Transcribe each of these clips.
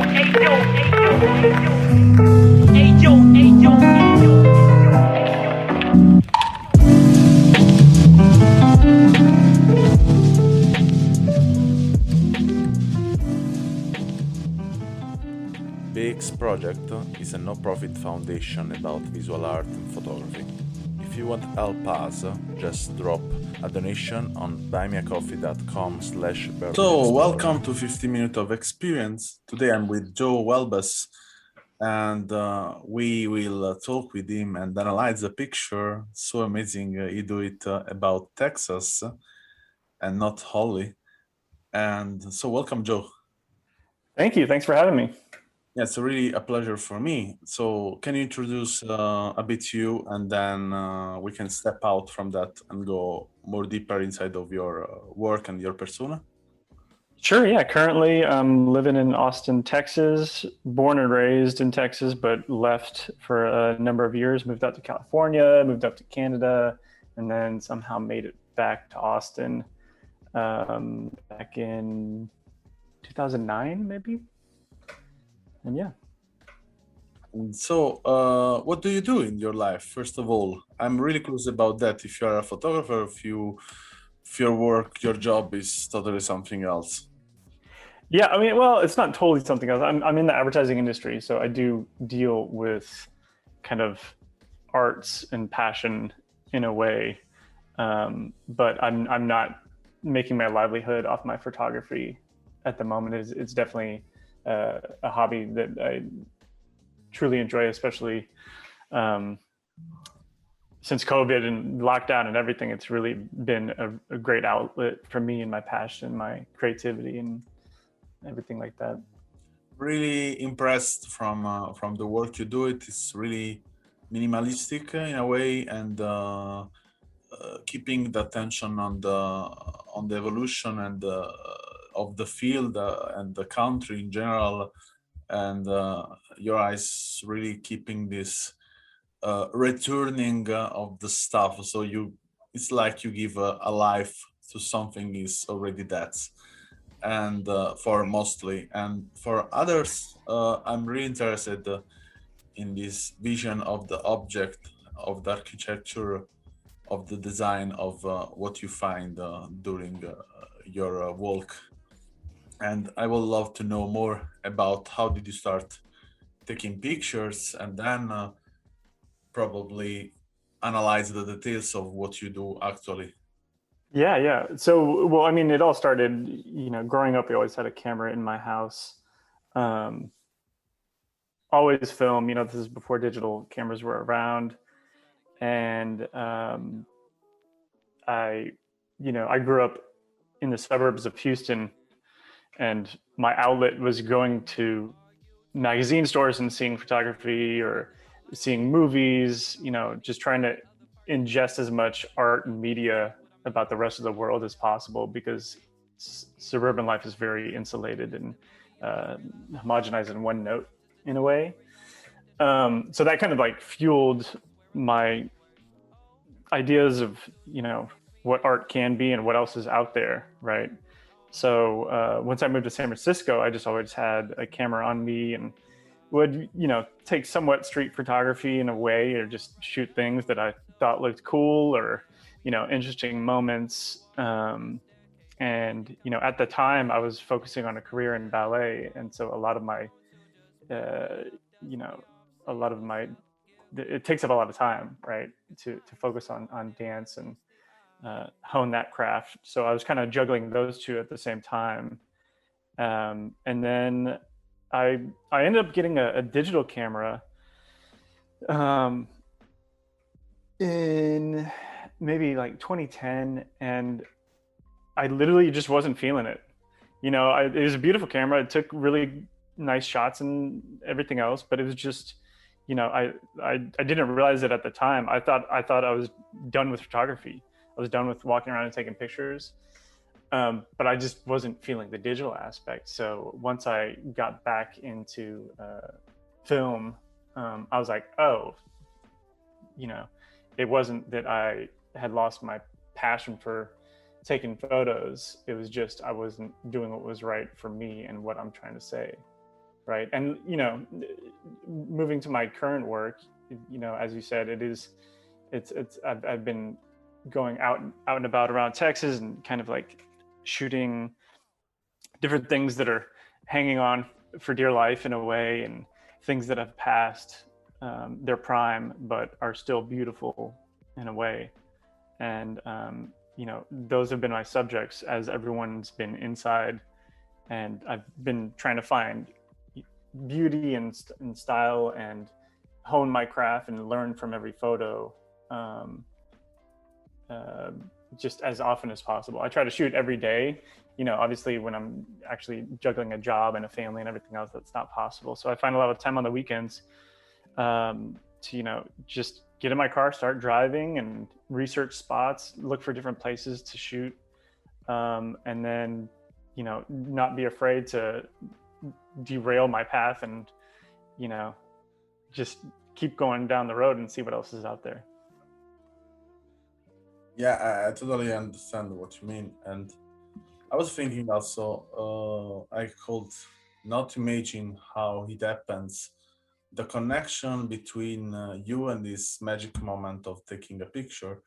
BEEX project is a no-profit foundation about visual art and photography. If you want to help us, just drop a donation on buymeacoffee.com/. So, welcome to 50 Minutes of Experience. Today I'm with Joe Welbes, and we will talk with him and analyze the picture. So amazing he do it about Texas and not Holly. And so welcome, Joe. Thank you. Thanks for having me. Yeah, it's really a pleasure for me. So can you introduce a bit you, and then we can step out from that and go more deeper inside of your work and your persona? Sure, yeah. Currently, I'm living in Austin, Texas, born and raised in Texas, but left for a number of years, moved out to California, moved up to Canada, and then somehow made it back to Austin back in 2009, maybe. And yeah. So what do you do in your life? First of all, I'm really curious about that. If you're a photographer, if your work, your job is totally something else. Yeah, I mean, well, it's not totally something else. I'm in the advertising industry, so I do deal with kind of arts and passion in a way, but I'm not making my livelihood off my photography at the moment. It's definitely a hobby that I truly enjoy, especially since COVID and lockdown and everything. It's really been a great outlet for me and my passion, my creativity, and everything like that. Really impressed from the work you do. It is really minimalistic in a way, and keeping the attention on the evolution and of the field and the country in general, and your eyes really keeping this returning of the stuff. So it's like you give a life to something is already dead. And for mostly, and for others, I'm really interested in this vision of the object, of the architecture, of the design of what you find during your walk. And I would love to know more about how did you start taking pictures, and then probably analyze the details of what you do actually. Yeah. So, well, I mean, it all started, growing up, we always had a camera in my house. Always film, this is before digital cameras were around. And I grew up in the suburbs of Houston, and my outlet was going to magazine stores and seeing photography or seeing movies, just trying to ingest as much art and media about the rest of the world as possible, because suburban life is very insulated and homogenized in one note in a way. So that kind of like fueled my ideas of, what art can be and what else is out there, right? So once I moved to San Francisco, I just always had a camera on me and would, take somewhat street photography in a way, or just shoot things that I thought looked cool, or, interesting moments. And, at the time I was focusing on a career in ballet. And so a lot of my, it takes up a lot of time, right, to focus on dance and hone that craft. So I was kind of juggling those two at the same time. And then I ended up getting a digital camera in maybe like 2010, and I literally just wasn't feeling it. It was a beautiful camera. It took really nice shots and everything else, but it was just, I didn't realize it at the time. I thought I was done with photography. I was done with walking around and taking pictures. But I just wasn't feeling the digital aspect. So once I got back into film, I was like, oh, it wasn't that I had lost my passion for taking photos. It was just I wasn't doing what was right for me and what I'm trying to say. right? And moving to my current work, as you said, I've been going out and about around Texas and kind of like shooting different things that are hanging on for dear life in a way, and things that have passed their prime but are still beautiful in a way. And those have been my subjects as everyone's been inside, and I've been trying to find beauty and style and hone my craft and learn from every photo, uh, just as often as possible. I try to shoot every day. Obviously when I'm actually juggling a job and a family and everything else, that's not possible. So I find a lot of time on the weekends to just get in my car, start driving, and research spots, look for different places to shoot, and then not be afraid to derail my path and just keep going down the road and see what else is out there. Yeah, I totally understand what you mean. And I was thinking also, I could not imagine how it happens, the connection between you and this magic moment of taking a picture.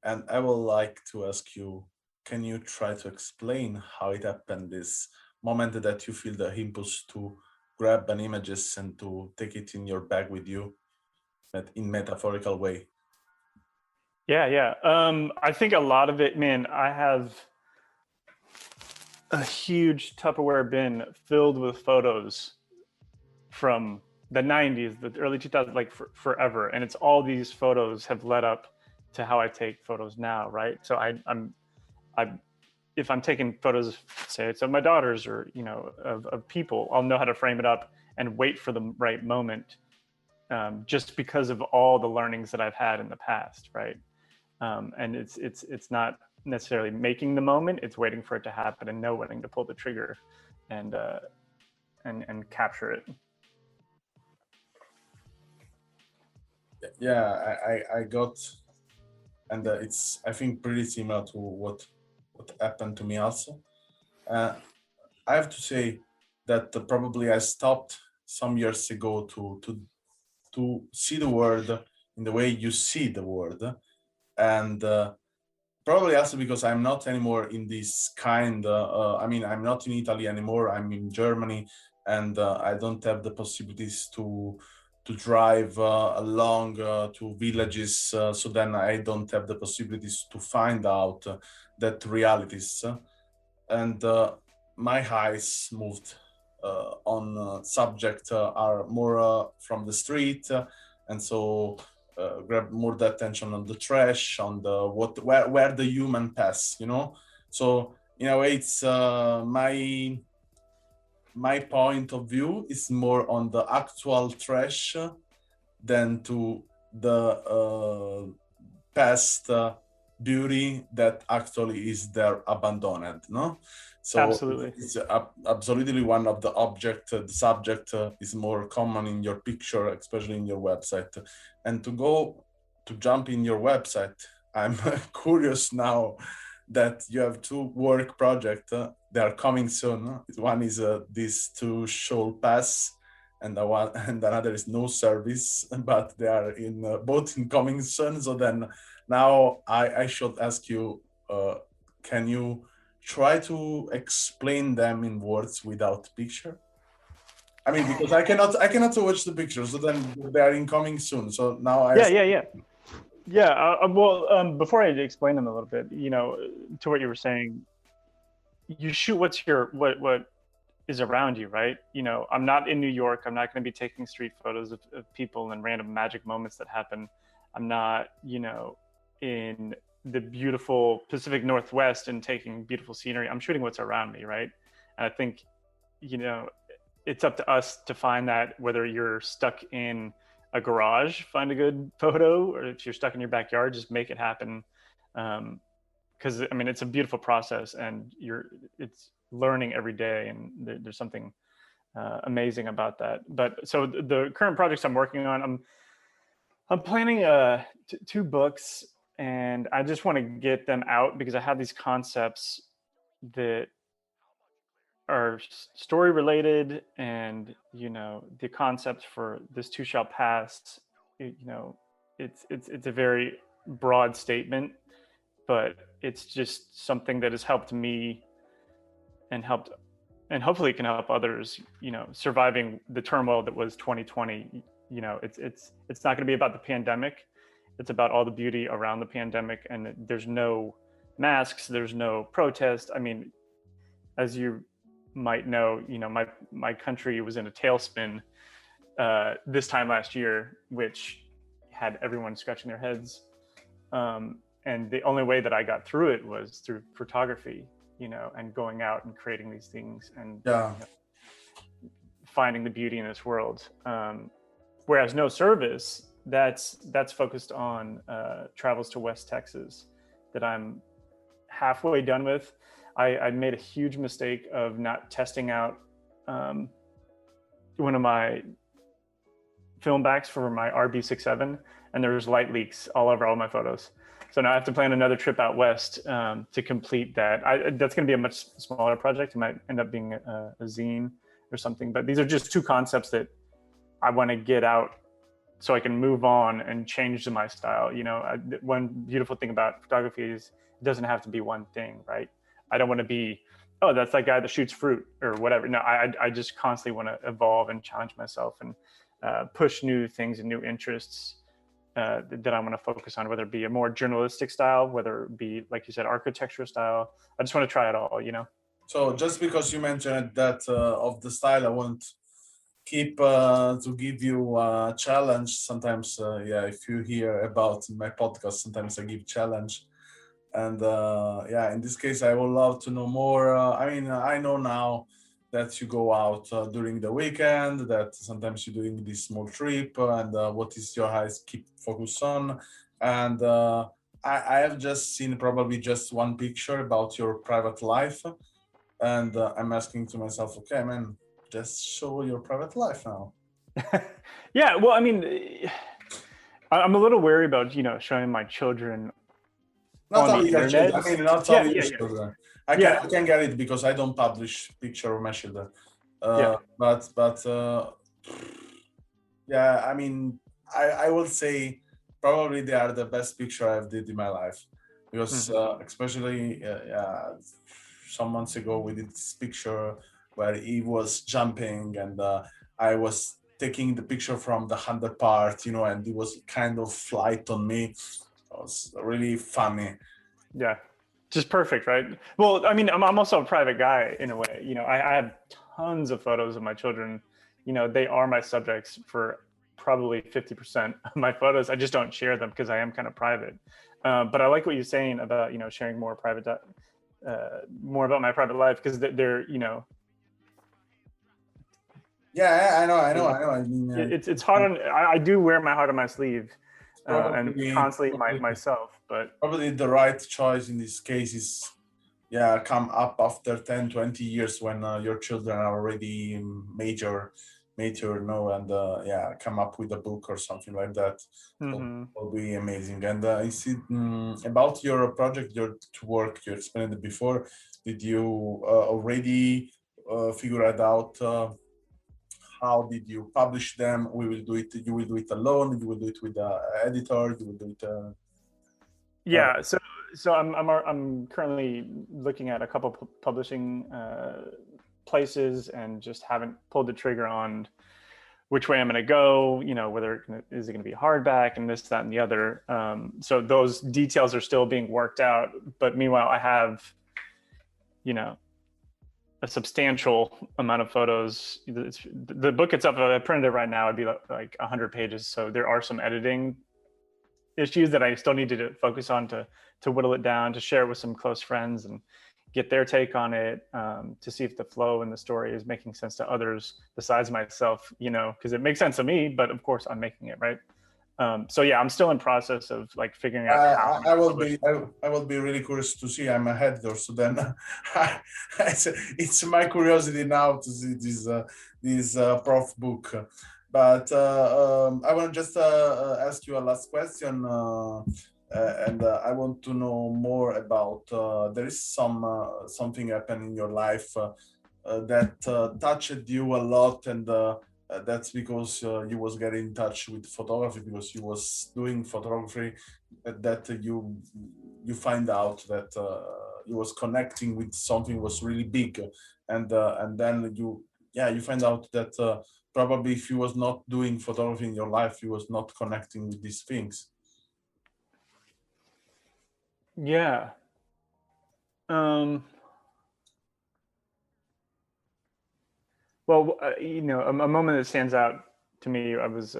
And I would like to ask you, can you try to explain how it happened, this moment that you feel the impulse to grab an images and to take it in your bag with you, but in metaphorical way? Yeah. I think a lot of it, man, I have a huge Tupperware bin filled with photos from the 90s, the early 2000s, like forever. And it's all these photos have led up to how I take photos now, right? So I'm if I'm taking photos, say it's of my daughters or of people, I'll know how to frame it up and wait for the right moment, just because of all the learnings that I've had in the past, right? And it's not necessarily making the moment; it's waiting for it to happen and knowing to pull the trigger, and capture it. Yeah, I got, and it's, I think, pretty similar to what happened to me also. I have to say that probably I stopped some years ago to see the world in the way you see the world, and probably also because I'm not anymore in this kind. I mean, I'm not in Italy anymore. I'm in Germany, and I don't have the possibilities to drive along to villages. So then I don't have the possibilities to find out that realities. And my eyes moved on subject are more from the street, and so grab more the attention on the trash, on the where the human pass, So in a way, it's my point of view is more on the actual trash than to the past beauty that actually is there abandoned, no? So Absolutely. it's absolutely one of the object, the subject is more common in your picture, especially in your website. And to jump in your website, I'm curious now that you have two work projects. They are coming soon. One is this two show pass, and the one and another is no service, but they are in both in coming soon. So then now I should ask you, can you try to explain them in words without picture? I mean, because I cannot watch the pictures, so then they are incoming soon. So now I ask. Yeah. Well, before I explain them a little bit, to what you were saying, you shoot what is around you, right? I'm not in New York. I'm not going to be taking street photos of people and random magic moments that happen. I'm not, in the beautiful Pacific Northwest and taking beautiful scenery. I'm shooting what's around me, right? And I think, it's up to us to find that, whether you're stuck in a garage, find a good photo, or if you're stuck in your backyard, just make it happen. Because I mean, it's a beautiful process, and it's learning every day, and there's something amazing about that. But so the current projects I'm working on, I'm planning two books, and I just want to get them out because I have these concepts that are story related, and the concept for this too shall pass, it's a very broad statement, but it's just something that has helped me and hopefully can help others, surviving the turmoil that was 2020. It's not going to be about the pandemic. It's about all the beauty around the pandemic, and there's no masks, there's no protest. I mean, as you might know, my country was in a tailspin this time last year, which had everyone scratching their heads. And the only way that I got through it was through photography, and going out and creating these things and finding the beauty in this world. Whereas No Service, that's focused on travels to West Texas that I'm halfway done with. I made a huge mistake of not testing out one of my film backs for my RB67, and there was light leaks all over all my photos. So now I have to plan another trip out west to complete that. That's going to be a much smaller project. It might end up being a zine or something, but these are just two concepts that I want to get out so I can move on and change my style. One beautiful thing about photography is it doesn't have to be one thing, right? I don't want to be, oh, that's that guy that shoots fruit or whatever. No, I just constantly want to evolve and challenge myself and push new things and new interests that I want to focus on, whether it be a more journalistic style, whether it be, like you said, architecture style. I just want to try it all, So just because you mentioned that of the style, I want keep to give you a challenge. Sometimes, if you hear about my podcast, sometimes I give challenge. And in this case, I would love to know more. I know now that you go out during the weekend, that sometimes you're doing this small trip, and what is your eyes keep focus on. And I have just seen probably just one picture about your private life. And I'm asking to myself, okay, man, just show your private life now. Yeah, well, I mean, I'm a little wary about, showing my children not on only the your internet. children. I mean, not only your children. I can get it because I don't publish picture of my children. But I mean, I will say probably they are the best picture I've did in my life, because especially some months ago we did this picture where he was jumping, and I was taking the picture from the under part, and it was kind of flight on me. It was really funny. Yeah, just perfect, right? Well, I mean, I'm also a private guy in a way. I have tons of photos of my children. They are my subjects for probably 50% of my photos. I just don't share them because I am kind of private. But I like what you're saying about, sharing more private, more about my private life, because they're. Yeah, I know. I mean, it's hard on. I do wear my heart on my sleeve. And constantly myself, but probably the right choice in this case is come up after 10-20 years when your children are already major, and come up with a book or something like that. Will be amazing. And I see about your project, your work you explained it before. Did you already figure it out? How did you publish them? You will do it alone. You will do it with the editor. You will do it. So I'm currently looking at a couple publishing places, and just haven't pulled the trigger on which way I'm going to go. Whether is it going to be hardback and this, that, and the other. So those details are still being worked out. But meanwhile, I have, a substantial amount of photos. The book itself, if I printed it right now, it'd be like 100 pages. So there are some editing issues that I still need to focus on to whittle it down, to share it with some close friends and get their take on it, to see if the flow in the story is making sense to others besides myself, because it makes sense to me, but of course I'm making it, right? I'm still in process of like figuring out how. I will be really curious to see. I'm a editor, so then it's my curiosity now to see this prof book. But I want to just ask you a last question, and I want to know more about. There is something happened in your life that touched you a lot, and that's because you was getting in touch with photography, because you was doing photography, that you find out that you was connecting with something was really big, and then you find out that probably if you was not doing photography in your life, you was not connecting with these things. Yeah. Well, a moment that stands out to me, I was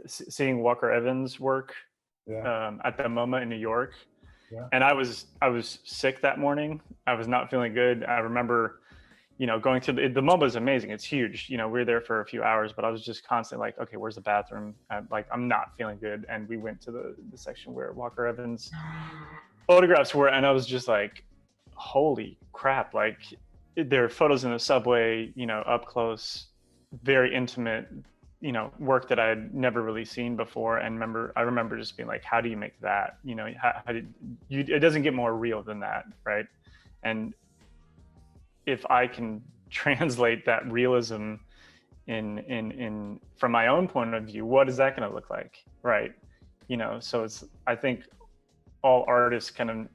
seeing Walker Evans' work at the MoMA in New York, and I was sick that morning. I was not feeling good. I remember, going to the MoMA is amazing. It's huge. We were there for a few hours, but I was just constantly like, okay, where's the bathroom? I'm not feeling good. And we went to the section where Walker Evans' photographs were, and I was just like, holy crap! Like, there are photos in the subway, up close, very intimate, work that I had never really seen before. And I remember just being like, how do you make that? How did you? It doesn't get more real than that, right? And if I can translate that realism in from my own point of view, what is that going to look like, right? So I think all artists can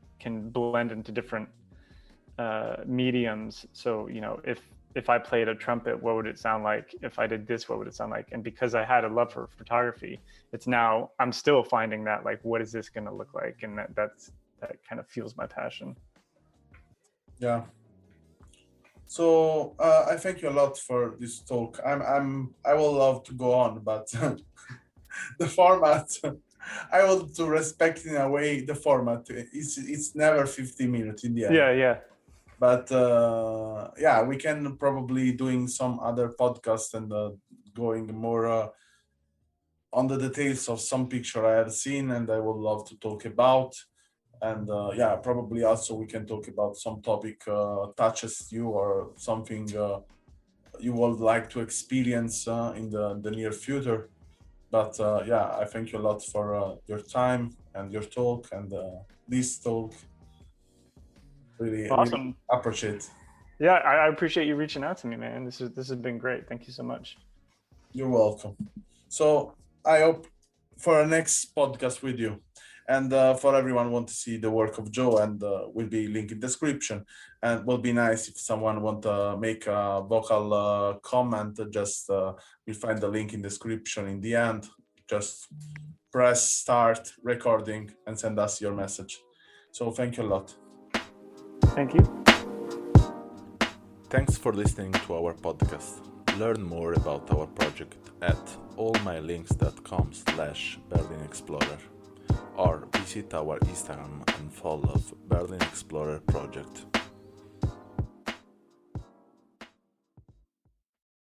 blend into different mediums. So if I played a trumpet, what would it sound like? If I did this, what would it sound like? And because I had a love for photography, I'm still finding that, like, what is this going to look like? And that kind of fuels my passion. Yeah. So I thank you a lot for this talk. I will love to go on, but the format, I want to respect in a way the format. It's never 50 minutes in the end. Yeah. But we can probably doing some other podcast and going more on the details of some picture I have seen and I would love to talk about. And probably also we can talk about some topic touches you or something you would like to experience in the near future. But I thank you a lot for your time and your talk and this talk. Really, awesome. really appreciate. Yeah, I appreciate you reaching out to me, man. This has been great. Thank you so much. You're welcome. So I hope for our next podcast with you. And for everyone want to see the work of Joe, and will be link in description. And will be nice if someone want to make a vocal comment. Just we find the link in description in the end. Just press start recording and send us your message. So thank you a lot. Thank you. Thanks for listening to our podcast. Learn more about our project at allmylinks.com/Berlin Explorer or visit our Instagram and follow Berlin Explorer Project.